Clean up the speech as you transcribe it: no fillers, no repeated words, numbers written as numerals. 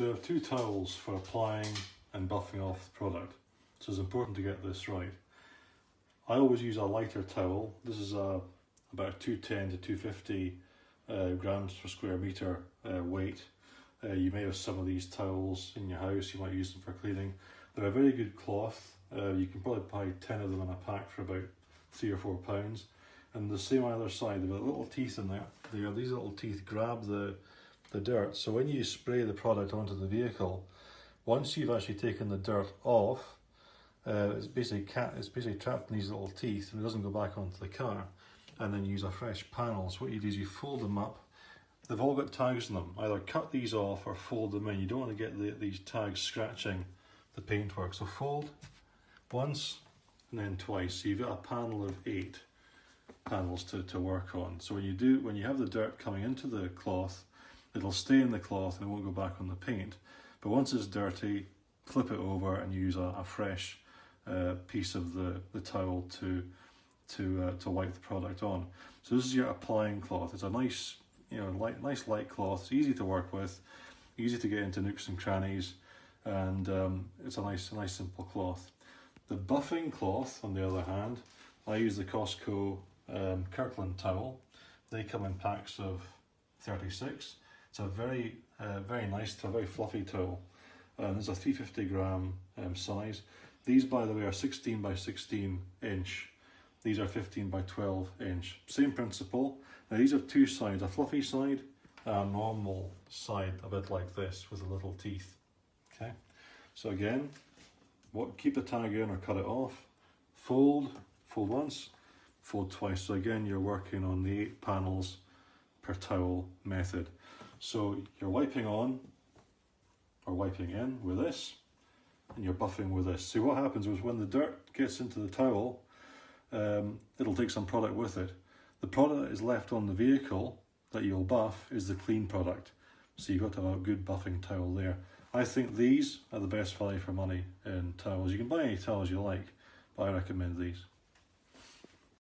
So we have two towels for applying and buffing off the product. So it's important to get this right. I always use a lighter towel. This is about 210 to 250 grams per square meter weight. You may have some of these towels in your house, you might use them for cleaning. They're a very good cloth. You can probably buy 10 of them in a pack for about £3 or £4. And the same on the other side, they've got little teeth in there. These little teeth grab the dirt. So when you spray the product onto the vehicle, once you've actually taken the dirt off, it's basically trapped in these little teeth and it doesn't go back onto the car. And then you use a fresh panel. So what you do is you fold them up. They've all got tags in them. Either cut these off or fold them in. You don't want to get these tags scratching the paintwork. So fold once and then twice. So you've got a panel of 8 panels to work on. So when you have the dirt coming into the cloth, it'll stay in the cloth and it won't go back on the paint. But once it's dirty, flip it over and use a fresh piece of the towel to wipe the product on. So this is your applying cloth. It's a nice, nice light cloth. It's easy to work with, easy to get into nooks and crannies, and it's a nice simple cloth. The buffing cloth, on the other hand, I use the Costco Kirkland towel. They come in packs of 36. It's a very nice, very fluffy towel. There's a 350 gram size. These, by the way, are 16 by 16 inch. These are 15 by 12 inch. Same principle. Now these have two sides, a fluffy side and a normal side, a bit like this with the little teeth. Okay. So again, keep the tag in or cut it off. Fold once, fold twice. So again, you're working on the 8 panels per towel method. So you're wiping on or wiping in with this, and you're buffing with this. See, what happens is when the dirt gets into the towel, it'll take some product with it. The product that is left on the vehicle that you'll buff is the clean product. So you've got to have a good buffing towel there. I think these are the best value for money in towels. You can buy any towels you like, but I recommend these.